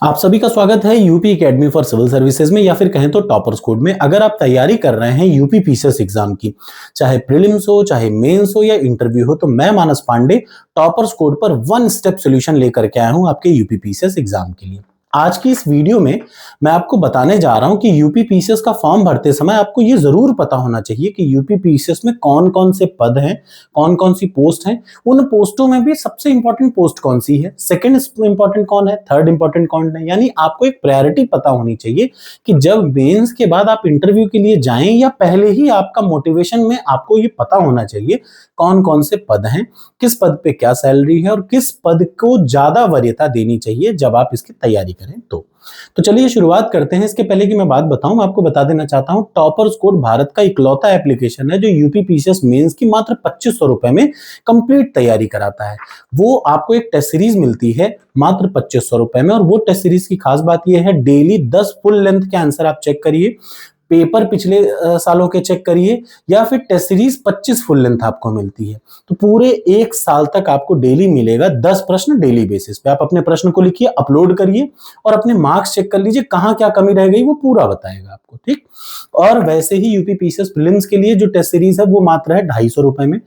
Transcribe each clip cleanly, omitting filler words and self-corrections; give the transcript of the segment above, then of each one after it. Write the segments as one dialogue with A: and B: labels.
A: आप सभी का स्वागत है UP academy for civil services में या फिर कहें तो टॉपर्स कोड में। अगर आप तैयारी कर रहे हैं यूपी पीसीएस एग्जाम की, चाहे प्रीलिम्स हो, चाहे मेंस हो या इंटरव्यू हो, तो मैं मानस पांडे टॉपर्स कोड पर वन स्टेप सॉल्यूशन लेकर के आया हूं आपके यूपी पीसीएस एग्जाम के लिए। आज की इस वीडियो में मैं आपको बताने जा रहा हूं कि यूपी पीसीएस का फॉर्म भरते समय आपको ये जरूर पता होना चाहिए कि यूपी पीसीएस में कौन कौन से पद हैं, कौन कौन सी पोस्ट हैं, उन पोस्टों में भी सबसे इंपॉर्टेंट पोस्ट कौन सी है, सेकंड इंपॉर्टेंट कौन है, थर्ड इंपॉर्टेंट कौन है। यानी आपको एक प्रायोरिटी पता होनी चाहिए कि जब मेंस के बाद आप इंटरव्यू के लिए जाएं या पहले ही आपका मोटिवेशन में आपको ये पता होना चाहिए कौन कौन से पद हैं, किस पद पे क्या सैलरी है और किस पद को ज्यादा वरीयता देनी चाहिए जब आप इसकी तैयारी करें। तो चलिए शुरुआत करते हैं। इसके पहले की मैं बात बताऊं, मैं आपको बता देना चाहता हूं टॉपर्स कोड भारत का इकलौता एप्लीकेशन है जो यूपी पीसीएस मेंस की मात्र 2500 रुपए में कंप्लीट तैयारी कराता है। वो आपको एक टेस्ट सीरीज मिलती है मात्र 2500 रुपए में, और वो टेस्ट सीरीज की खास बात यह है डेली 10 फुल लेंथ के आंसर आप चेक करिए, पेपर पिछले सालों के चेक करिए, या फिर टेस्ट सीरीज 25 फुल लेंथ आपको मिलती है। तो पूरे एक साल तक आपको डेली मिलेगा 10 प्रश्न डेली बेसिस पे। आप अपने प्रश्न को लिखिए, अपलोड करिए और अपने मार्क्स चेक कर लीजिए, कहां क्या कमी रह गई वो पूरा बताएगा आपको। ठीक, और वैसे ही यूपी पीसीएस प्रीलिम्स के लिए जो टेस्ट सीरीज है वो मात्र है 250 रुपए में।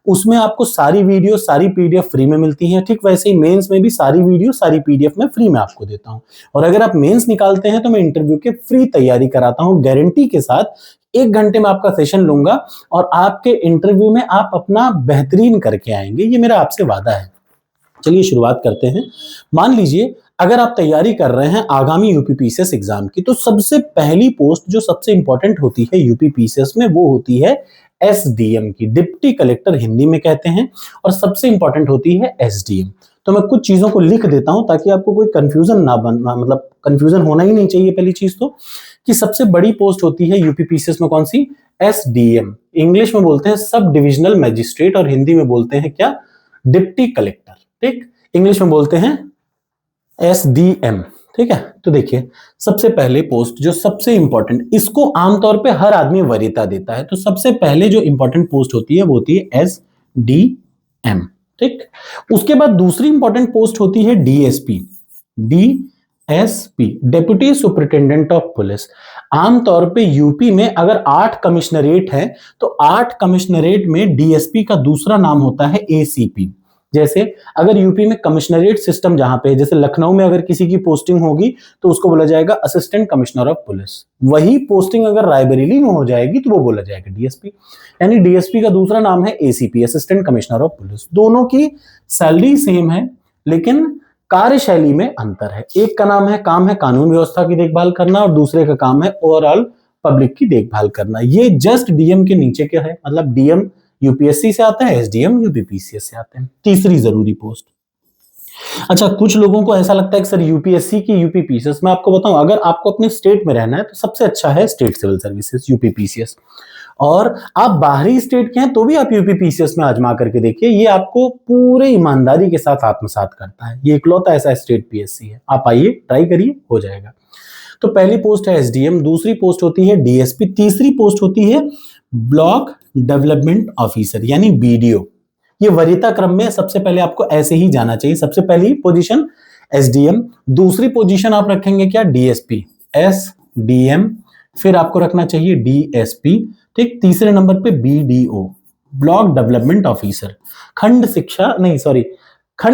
A: उसमें आपको सारी वीडियो सारी पीडीएफ फ्री में मिलती है। ठीक वैसे ही मेंस में भी सारी वीडियो सारी पीडीएफ में फ्री में आपको देता हूं। और अगर आप मेंस निकालते हैं तो मैं इंटरव्यू के फ्री तैयारी कराता हूं गारंटी के साथ। 1 घंटे में आपका सेशन लूंगा और आपके इंटरव्यू में आप अपना बेहतरीन करके आएंगे, ये मेरा आपसे वादा है। चलिए शुरुआत करते हैं। मान लीजिए अगर आप तैयारी कर रहे हैं आगामी यूपी पीसीएस एग्जाम की, तो सबसे पहली पोस्ट जो सबसे इंपॉर्टेंट होती है यूपी पीसीएस में वो होती है एसडीएम की, डिप्टी कलेक्टर हिंदी में कहते हैं, और सबसे इंपॉर्टेंट होती है एसडीएम। तो मैं कुछ चीजों को लिख देता हूं ताकि आपको कोई कंफ्यूजन ना बनना, मतलब कंफ्यूजन होना ही नहीं चाहिए। पहली चीज तो कि सबसे बड़ी पोस्ट होती है यूपी पीसीएस में कौन सी? एसडीएम। इंग्लिश में बोलते हैं सब डिविजनल मैजिस्ट्रेट और हिंदी में बोलते हैं क्या? Deputy collector. ठीक, इंग्लिश में बोलते हैं एसडीएम। ठीक है, तो देखिए सबसे पहले पोस्ट जो सबसे इंपॉर्टेंट, इसको आमतौर पे हर आदमी वरीयता देता है, तो सबसे पहले जो इंपॉर्टेंट पोस्ट होती है वो होती है एसडीएम। ठीक, उसके बाद दूसरी इंपॉर्टेंट पोस्ट होती है DSP. DSP deputy superintendent of police. आमतौर पे यूपी में अगर 8 कमिश्नरेट है तो 8 कमिश्नरेट में डीएसपी का दूसरा नाम होता है एसीपी। जैसे अगर यूपी में कमिश्नरेट सिस्टम जहां पे है, जैसे लखनऊ में अगर किसी की पोस्टिंग होगी तो उसको बोला जाएगा असिस्टेंट कमिश्नर ऑफ पुलिस। वही पोस्टिंग अगर रायबरेली में हो जाएगी तो वो बोला जाएगा डीएसपी। यानी डीएसपी का दूसरा नाम है ACP, assistant commissioner of police. दोनों की सैलरी सेम है लेकिन कार्यशैली में अंतर है। एक का काम है कानून व्यवस्था की देखभाल करना और दूसरे का काम है ओवरऑल पब्लिक की देखभाल करना। ये जस्ट डीएम के नीचे क्या है, मतलब डीएम यूपीएससी से आता है, एसडीएम यूपी पीसीएस से आते हैं। तीसरी जरूरी पोस्ट, अच्छा कुछ लोगों को ऐसा लगता है कि सर यूपीएससी की यूपी पीसीएस, मैं आपको बताऊं अगर आपको अपने स्टेट में रहना है तो सबसे अच्छा है state civil services UP PCS, और आप बाहरी स्टेट के हैं तो भी आप यूपी पीसीएस में आजमा करके देखिए, ये आपको पूरे ईमानदारी के साथ आत्मसात करता है। ये इकलौता ऐसा स्टेट पीएससी है, आप आइए ट्राई करिए, हो जाएगा। तो पहली पोस्ट है एसडीएम, दूसरी पोस्ट होती है डीएसपी, तीसरी पोस्ट होती है ब्लॉक डेवलपमेंट ऑफिसर यानी बीडीओ। ये वरीयता क्रम में सबसे पहले आपको ऐसे ही जाना चाहिए। सबसे पहली पोजीशन एसडीएम, दूसरी पोजीशन आप रखेंगे क्या? डीएसपी, एसडीएम, फिर आपको रखना चाहिए डीएसपी। ठीक, तीसरे नंबर पे बीडीओ, ब्लॉक डेवलपमेंट ऑफिसर, खंड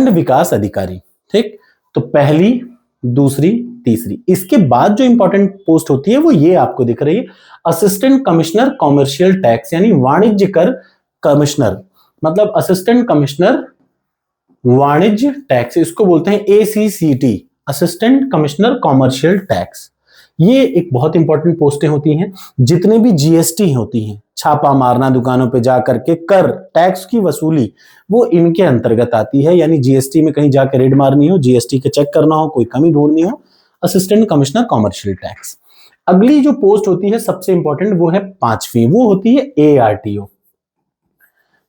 A: विकास अधिकारी। ठीक, तो पहली, दूसरी, तीसरी। इसके बाद जो इंपॉर्टेंट पोस्ट होती है वो ये आपको दिख रही है, असिस्टेंट कमिश्नर कॉमर्शियल टैक्स यानी वाणिज्य कर कमिश्नर, मतलब असिस्टेंट कमिश्नर वाणिज्य टैक्स, इसको बोलते हैं एसीसीटी, असिस्टेंट कमिश्नर कॉमर्शियल टैक्स। ये एक बहुत इंपॉर्टेंट पोस्टें होती हैं। जितने भी जीएसटी होती हैं, छापा मारना दुकानों पे जा करके, कर टैक्स की वसूली, वो इनके अंतर्गत आती है। यानी जीएसटी में कहीं जाकर रेड मारनी हो, जीएसटी के चेक करना हो, कोई कमी ढूंढनी हो, असिस्टेंट कमिश्नर कॉमर्शियल टैक्स। अगली जो पोस्ट होती है सबसे इंपॉर्टेंट वो है 5वीं, वो होती है एआरटीओ।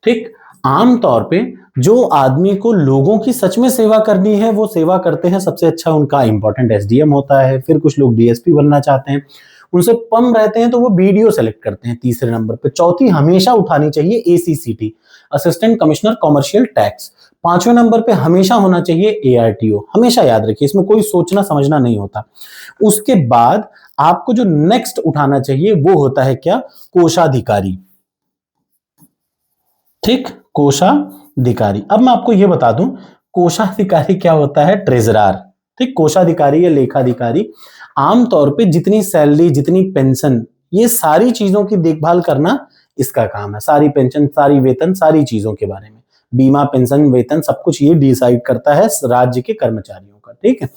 A: ठीक, आमतौर पे जो आदमी को लोगों की सच में सेवा करनी है वो सेवा करते हैं, सबसे अच्छा उनका इंपॉर्टेंट एसडीएम होता है। फिर कुछ लोग डीएसपी बनना चाहते हैं, उनसे कम रहते हैं तो वो बीडीओ सेलेक्ट करते हैं तीसरे नंबर पे। चौथी हमेशा उठानी चाहिए ACCT, assistant commissioner commercial tax. 5वें नंबर पे हमेशा होना चाहिए ARTO, हमेशा याद रखिए, इसमें कोई सोचना समझना नहीं होता। उसके बाद आपको जो नेक्स्ट उठाना चाहिए वो होता है क्या, कोषाधिकारी। ठीक, कोषाधिकारी। अब मैं आपको यह बता दूं, कोषाधिकारी क्या होता है, ट्रेजरर। ठीक, कोषाधिकारी या लेखाधिकारी आमतौर पे जितनी सैलरी, जितनी पेंशन, ये सारी चीजों की देखभाल करना इसका काम है। सारी पेंशन, सारी वेतन, सारी चीजों के बारे में, बीमा, पेंशन, वेतन, सब कुछ ये डिसाइड करता है राज्य के कर्मचारियों का, ठीक है,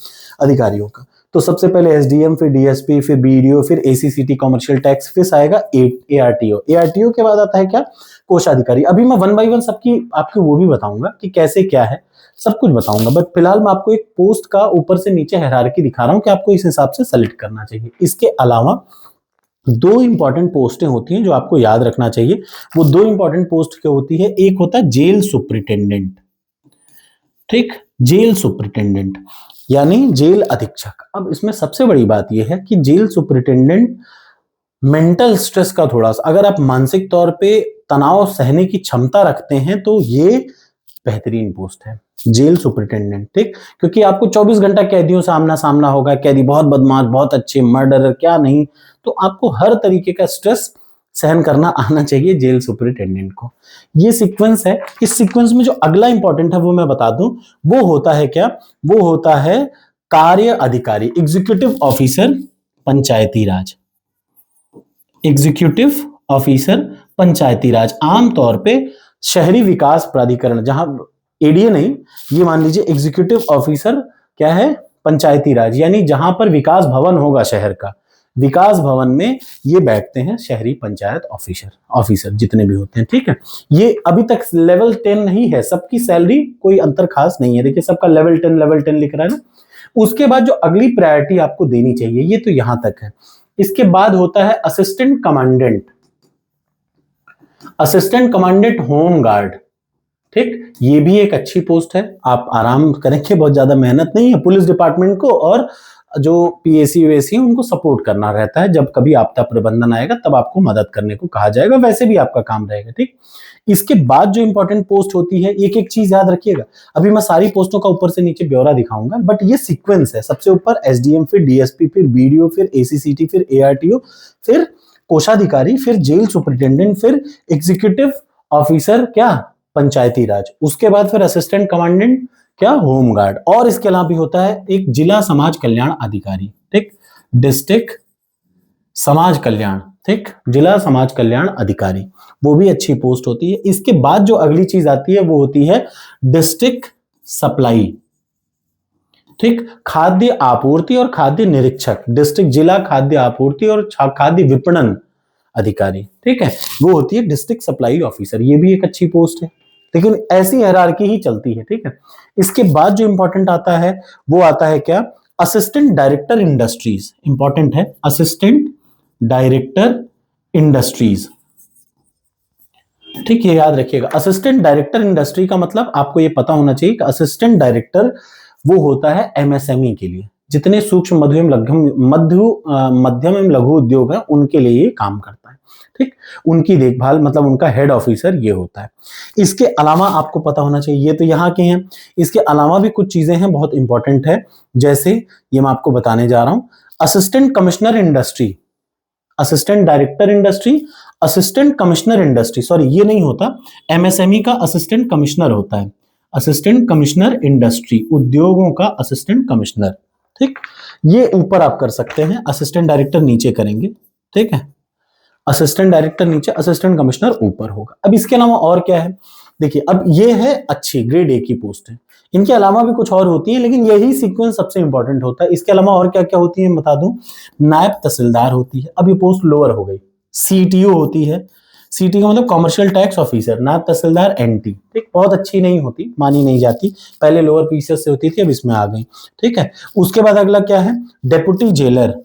A: अधिकारियों का। तो सबसे पहले SDM, फिर DSP, फिर BDO, फिर ACCT कॉमर्शियल टैक्स, फिर आएगा ARTO। ARTO के बाद आता है क्या, कोषाधिकारी। अभी मैं 1 बाय 1 सबकी आपको वो भी बताऊंगा कि कैसे क्या है, सब कुछ बताऊंगा, बट फिलहाल मैं आपको एक पोस्ट का ऊपर से नीचे हायरार्की दिखा रहा हूं कि आपको इस हिसाब से सेलेक्ट करना चाहिए। इसके अलावा 2 इंपॉर्टेंट पोस्टें होती हैं जो आपको याद रखना चाहिए। वो 2 इंपॉर्टेंट पोस्ट क्या होती है, एक होता है जेल सुपरिटेंडेंट। ठीक, जेल सुपरिटेंडेंट यानी जेल अधीक्षक। अब इसमें सबसे बड़ी बात यह है कि जेल सुपरिटेंडेंट मेंटल स्ट्रेस का थोड़ा सा, अगर आप मानसिक तौर पे तनाव सहने की क्षमता रखते हैं तो ये बेहतरीन पोस्ट है, जेल सुपरिटेंडेंट। ठीक, क्योंकि आपको 24 घंटा कैदियों से आमना सामना होगा, कैदी बहुत बदमाश, बहुत अच्छे, मर्डरर क्या नहीं, तो आपको हर तरीके का स्ट्रेस सहन करना आना चाहिए जेल सुपरिटेंडेंट को। ये सीक्वेंस है। इस सीक्वेंस में जो अगला इंपॉर्टेंट है वो मैं बता दूं, वो होता है क्या, वो होता है कार्य अधिकारी, एग्जीक्यूटिव ऑफिसर पंचायती राज। एग्जीक्यूटिव ऑफिसर पंचायती राज आमतौर पे शहरी विकास प्राधिकरण, जहां ADA नहीं, ये मान लीजिए एग्जीक्यूटिव ऑफिसर क्या है, पंचायती राज, यानी जहां पर विकास भवन होगा शहर का, विकास भवन में ये बैठते हैं शहरी पंचायत ऑफिसर जितने भी होते हैं। ठीक है, ये अभी तक लेवल 10 नहीं है, सबकी सैलरी कोई अंतर खास नहीं है, देखिए सबका लेवल 10 लिख रहा है ना। उसके बाद जो अगली प्रायोरिटी आपको देनी चाहिए, ये तो यहां तक है। इसके बाद होता है assistant commandant, assistant commandant home guard. ठीक, ये भी एक अच्छी पोस्ट है, आप आराम करेंगे, बहुत ज्यादा मेहनत नहीं है। पुलिस डिपार्टमेंट को और जो PAC उनको सपोर्ट करना रहता है, जब कभी आपदा प्रबंधन आएगा तब आपको मदद करने को कहा जाएगा, वैसे भी आपका काम रहेगा। ठीक, इसके बाद जो इंपॉर्टेंट पोस्ट होती है, एक एक चीज याद रखिएगा, अभी मैं सारी पोस्टों का ऊपर से नीचे ब्यौरा दिखाऊंगा, बट ये सीक्वेंस है। सबसे ऊपर SDM, फिर DSP, फिर BDO, फिर ACCT, फिर ARTO, फिर कोषाधिकारी, फिर जेल सुपरिटेंडेंट, फिर एग्जीक्यूटिव ऑफिसर क्या, पंचायती राज, उसके बाद फिर असिस्टेंट कमांडेंट क्या, होम गार्ड, और इसके अलावा भी होता है एक जिला समाज कल्याण अधिकारी। ठीक, डिस्ट्रिक्ट समाज कल्याण, ठीक, जिला समाज कल्याण अधिकारी, वो भी अच्छी पोस्ट होती है। इसके बाद जो अगली चीज आती है वो होती है डिस्ट्रिक्ट सप्लाई। ठीक, खाद्य आपूर्ति और खाद्य निरीक्षक, डिस्ट्रिक्ट जिला खाद्य आपूर्ति और खाद्य विपणन अधिकारी। ठीक है, वो होती है डिस्ट्रिक्ट सप्लाई ऑफिसर, ये भी एक अच्छी पोस्ट है, लेकिन ऐसी हायरार्की ही चलती है। ठीक है, इसके बाद जो इंपॉर्टेंट आता है वो आता है क्या, असिस्टेंट डायरेक्टर इंडस्ट्रीज। इंपॉर्टेंट है, असिस्टेंट डायरेक्टर इंडस्ट्रीज। ठीक, ये याद रखिएगा, असिस्टेंट डायरेक्टर इंडस्ट्री का मतलब आपको ये पता होना चाहिए कि असिस्टेंट डायरेक्टर वो होता है MSME के लिए, जितने सूक्ष्म मध्यम एवं लघु उद्योग है उनके लिए ये काम करता है। ठीक, उनकी देखभाल, मतलब उनका हेड ऑफिसर ये होता है। इसके अलावा आपको पता होना चाहिए, ये तो यहाँ के हैं, इसके अलावा भी कुछ चीजें हैं बहुत इंपॉर्टेंट है, जैसे ये मैं आपको बताने जा रहा हूं, assistant commissioner industry, assistant director industry, assistant commissioner industry, sorry ये नहीं होता, MSME का असिस्टेंट कमिश्नर होता है, असिस्टेंट कमिश्नर इंडस्ट्री, उद्योगों का असिस्टेंट कमिश्नर। ठीक, ये ऊपर आप कर सकते हैं, असिस्टेंट डायरेक्टर नीचे करेंगे। ठीक है, असिस्टेंट डायरेक्टर नीचे, असिस्टेंट कमिश्नर ऊपर होगा। अब इसके अलावा और क्या है, देखिए, अब ये है अच्छी ग्रेड A की पोस्ट है, इनके अलावा भी कुछ और होती है, लेकिन यही सीक्वेंस सबसे इंपॉर्टेंट होता है। इसके अलावा और क्या क्या होती है बता दूं, नायब तहसीलदार होती है, अब ये पोस्ट लोअर हो गई। CTO होती है, CTO का मतलब कॉमर्शियल टैक्स ऑफिसर, नायब तहसीलदार NT। ठीक, बहुत अच्छी नहीं होती, मानी नहीं जाती, पहले लोअर पीसीएस से होती थी, अब इसमें आ गई। ठीक है, उसके बाद अगला क्या है, डेप्यूटी जेलर।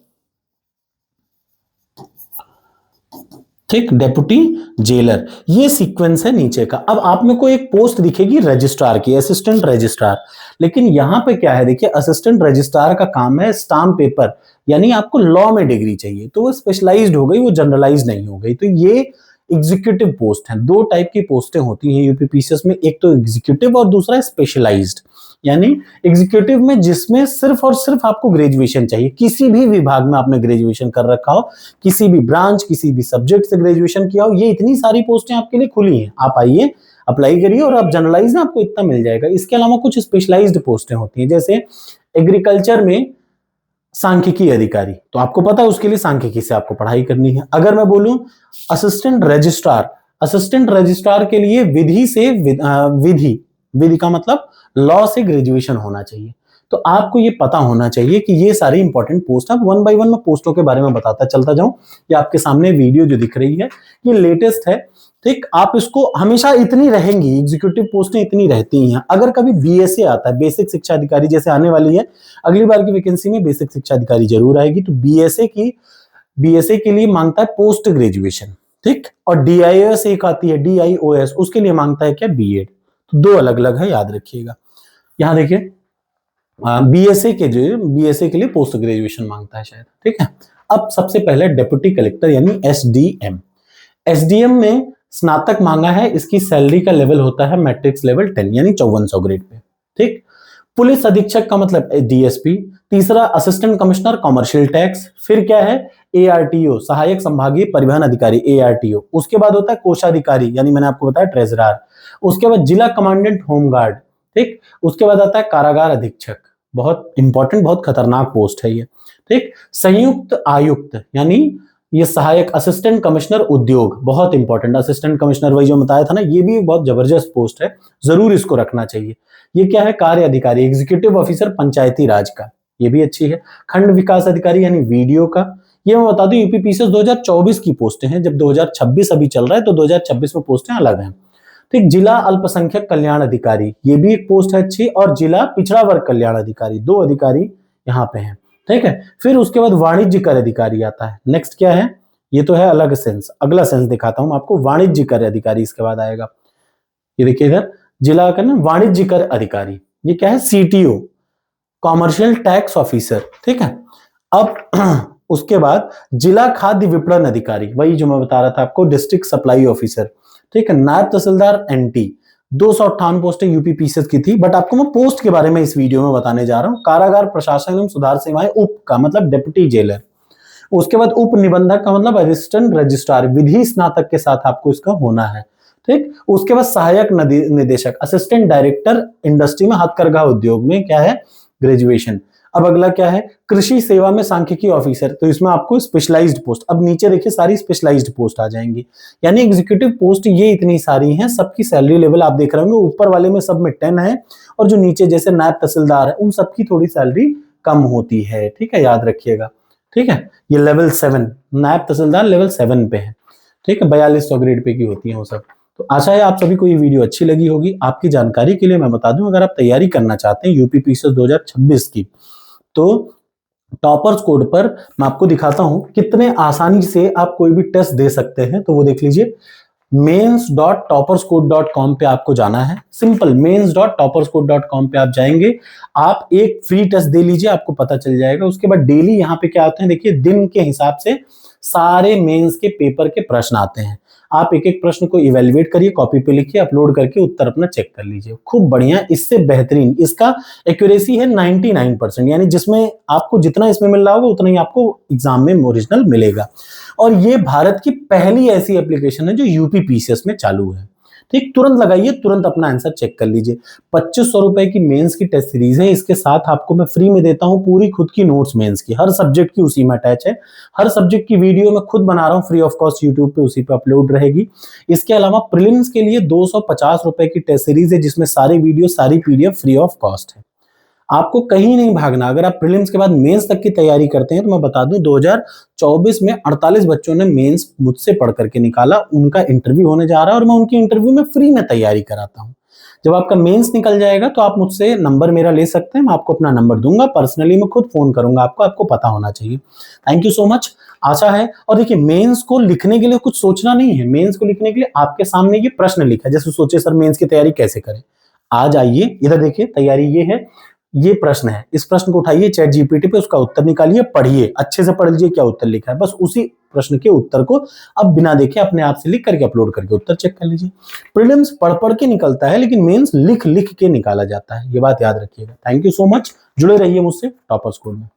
A: ठीक, डेप्यूटी जेलर, ये सीक्वेंस है नीचे का। अब आप में को एक पोस्ट दिखेगी रजिस्ट्रार की, असिस्टेंट रजिस्ट्रार, लेकिन यहां पे क्या है, देखिए असिस्टेंट रजिस्ट्रार का काम है स्टाम्प पेपर, यानी आपको लॉ में डिग्री चाहिए, तो वो स्पेशलाइज्ड हो गई, वो जनरलाइज नहीं हो गई। तो ये एग्जीक्यूटिव पोस्ट हैं। दो टाइप की पोस्टें होती हैं यूपीपीसीएस में, एक तो एग्जीक्यूटिव और दूसरा स्पेशलाइज्ड। यानी एग्जीक्यूटिव में जिसमें सिर्फ और सिर्फ आपको ग्रेजुएशन चाहिए, किसी भी विभाग में आपने ग्रेजुएशन कर रखा हो, किसी भी ब्रांच किसी भी सब्जेक्ट से ग्रेजुएशन किया हो, ये इतनी सारी पोस्टें आपके लिए खुली हैं। आप आइए, अप्लाई करिए और आप जनरलाइज ना आपको इतना मिल जाएगा। इसके अलावा कुछ स्पेशलाइज्ड पोस्टें होती हैं, जैसे एग्रीकल्चर में सांख्यिकी अधिकारी, तो आपको पता है उसके लिए सांख्यिकी से आपको पढ़ाई करनी है। अगर मैं बोलूं असिस्टेंट रजिस्ट्रार, असिस्टेंट रजिस्ट्रार के लिए विधि से विधि का मतलब लॉ से ग्रेजुएशन होना चाहिए। तो आपको ये पता होना चाहिए कि ये सारी इंपॉर्टेंट पोस्ट, अब वन बाय वन मैं पोस्टों के बारे में बताता चलता जाऊं। ये आपके सामने वीडियो जो दिख रही है ये लेटेस्ट है, ठीक। आप इसको हमेशा इतनी रहेंगी, एग्जीक्यूटिव पोस्टें इतनी रहती हैं। अगर कभी बीएसए आता है, बेसिक शिक्षा अधिकारी, जैसे आने वाली है अगली बार की वैकेंसी में बेसिक शिक्षा अधिकारी जरूर आएगी, तो बीएसए के लिए मांगता है पोस्ट ग्रेजुएशन, ठीक। और डीआईओएस एक आती है, डीआईओएस, उसके लिए मांगता है क्या, बीएड। तो दो अलग अलग है, याद रखिएगा। यहां देखिए बीएसए के लिए पोस्ट ग्रेजुएशन मांगता है शायद, ठीक है। अब सबसे पहले डिप्टी कलेक्टर यानी एसडीएम। एसडीएम में स्नातक मांगा है, इसकी सैलरी का लेवल होता है मैट्रिक्स लेवल 10 यानी 5400 ग्रेड पे, ठीक। पुलिस अधीक्षक का मतलब डीएसपी। तीसरा असिस्टेंट कमिश्नर कॉमर्शियल टैक्स। फिर क्या है, एआरटीओ सहायक संभागीय परिवहन अधिकारी, एआरटीओ। उसके बाद होता है कोषाधिकारी यानी मैंने आपको बताया ट्रेजरर। उसके बाद जिला कमांडेंट होमगार्ड, ठीक। उसके बाद आता है कारागार अधीक्षक, बहुत इंपॉर्टेंट बहुत खतरनाक पोस्ट है ये, ठीक। संयुक्त आयुक्त यानी ये सहायक असिस्टेंट कमिश्नर उद्योग, बहुत इंपॉर्टेंट। असिस्टेंट कमिश्नर वही जो बताया था ना, ये भी बहुत जबरदस्त पोस्ट है, जरूर इसको रखना चाहिए। ये क्या है, कार्य अधिकारी, एग्जीक्यूटिव ऑफिसर पंचायती राज का, ये भी अच्छी है। खंड विकास अधिकारी यानी वीडियो का, ये मैं बता दूं यूपीपीसीएस 2024 की पोस्टें हैं, जब 2026 अभी चल रहा है तो 2026 में पोस्टें अलग हैं, ठीक। जिला अल्पसंख्यक कल्याण अधिकारी, ये भी एक पोस्ट है अच्छी। और जिला पिछड़ा वर्ग कल्याण अधिकारी, दो अधिकारी यहाँ पे हैं, ठीक है। फिर उसके बाद वाणिज्य कर अधिकारी आता है। नेक्स्ट क्या है, ये तो है अलग सेंस, अगला सेंस दिखाता हूं आपको, वाणिज्य कर अधिकारी इसके बाद आएगा। ये देखिए इधर जिला का ना वाणिज्य कर अधिकारी, ये क्या है, सीटीओ कॉमर्शियल टैक्स ऑफिसर, ठीक है। अब उसके बाद जिला खाद्य विपणन अधिकारी, वही जो मैं बता रहा था आपको, डिस्ट्रिक्ट सप्लाई ऑफिसर, ठीक है। नायब तहसीलदार एनटी, 258 पोस्टें यूपीपीसीएस की थी, बट आपको मैं पोस्ट के बारे में इस वीडियो में बताने जा रहा हूं। कारागार प्रशासन एवं सुधार सेवाएं उप का मतलब डिप्टी जेलर। उसके बाद उप निबंधक का मतलब असिस्टेंट रजिस्ट्रार, विधि स्नातक के साथ आपको इसका होना है, ठीक। उसके बाद सहायक निदेशक, असिस्टेंट डायरेक्टर इंडस्ट्री में हथकरघा उद्योग में क्या है, ग्रेजुएशन। अब अगला क्या है, कृषि सेवा में सांख्यिकी ऑफिसर, तो इसमें आपको स्पेशलाइज्ड पोस्ट, अब नीचे देखिए सारी स्पेशलाइज्ड पोस्ट आ जाएंगी। यानी एग्जीक्यूटिव पोस्ट ये इतनी सारी हैं, सबकी सैलरी लेवल आप देख रहे होंगे, ऊपर वाले में सब में 10 है, और जो नीचे जैसे नायब तहसीलदार है उन सबकी थोड़ी सैलरी कम होती है, ठीक है, याद रखिएगा, ठीक है। ये लेवल 7 नायब तहसीलदार लेवल 7 पे है, ठीक है, 4200 ग्रेड पे की होती है वो सब। तो आशा है आप सभी को ये वीडियो अच्छी लगी होगी। आपकी जानकारी के लिए मैं बता दूं, अगर आप तैयारी करना चाहते हैं यूपीपीसीएस 2026 की, तो टॉपर्स कोड पर मैं आपको दिखाता हूं कितने आसानी से आप कोई भी टेस्ट दे सकते हैं। तो वो देख लीजिए, mains.topperscode.com पे आपको जाना है। सिंपल, mains.topperscode.com पे आप जाएंगे, आप एक फ्री टेस्ट दे लीजिए, आपको पता चल जाएगा। उसके बाद डेली यहाँ पे क्या आते हैं, देखिए दिन के हिसाब से सारे मेंस के पेपर के प्रश्न आते हैं। आप एक एक प्रश्न को इवेल्युएट करिए, कॉपी पे लिखिए, अपलोड करके उत्तर अपना चेक कर लीजिए, खूब बढ़िया। इससे बेहतरीन इसका एक्यूरेसी है 99%, यानी जिसमें आपको जितना इसमें मिल रहा होगा उतना ही आपको एग्जाम में ओरिजिनल मिलेगा। और ये भारत की पहली ऐसी एप्लीकेशन है जो यूपीपीसीएस में चालू है, ठीक। तुरंत लगाइए, तुरंत अपना आंसर चेक कर लीजिए। 2500 रुपए की मेंस की टेस्ट सीरीज है, इसके साथ आपको मैं फ्री में देता हूं पूरी खुद की नोट्स मेंस की, हर सब्जेक्ट की उसी में अटैच है। हर सब्जेक्ट की वीडियो मैं खुद बना रहा हूं फ्री ऑफ कॉस्ट, यूट्यूब पे उसी पे अपलोड रहेगी। इसके अलावा प्रीलिम्स के लिए 250 रुपए की टेस्ट सीरीज है, जिसमें सारे वीडियो सारी पीडीएफ फ्री ऑफ कॉस्ट है। आपको कहीं नहीं भागना। अगर आप प्रीलिम्स के बाद मेंस तक की तैयारी करते हैं तो मैं बता दूं 2024 में 48 बच्चों ने मेंस मुझसे पढ़ करके निकाला, उनका इंटरव्यू होने जा रहा है और मैं उनकी इंटरव्यू में फ्री में तैयारी कराता हूं। जब आपका मेंस निकल जाएगा तो आप मुझसे नंबर मेरा ले सकते हैं, मैं आपको अपना नंबर दूंगा, पर्सनली मैं खुद फोन करूंगा आपको पता होना चाहिए। थैंक यू सो मच, आशा है। और देखिए मेंस को लिखने के लिए कुछ सोचना नहीं है, मेंस को लिखने के लिए आपके सामने ये प्रश्न लिखा है। जैसे सोचे सर मेंस की तैयारी कैसे करें, आज आइए इधर देखिए, तैयारी ये है, ये प्रश्न है, इस प्रश्न को उठाइए चैट जीपीटी पे, उसका उत्तर निकालिए, पढ़िए, अच्छे से पढ़ लीजिए क्या उत्तर लिखा है, बस उसी प्रश्न के उत्तर को अब बिना देखे अपने आप से लिख करके अपलोड करके उत्तर चेक कर लीजिए। प्रीलिम्स पढ़ पढ़ के निकलता है, लेकिन मेंस लिख लिख के निकाला जाता है, ये बात याद रखिएगा। थैंक यू सो मच, जुड़े रहिए मुझसे टॉपर्स कोड में।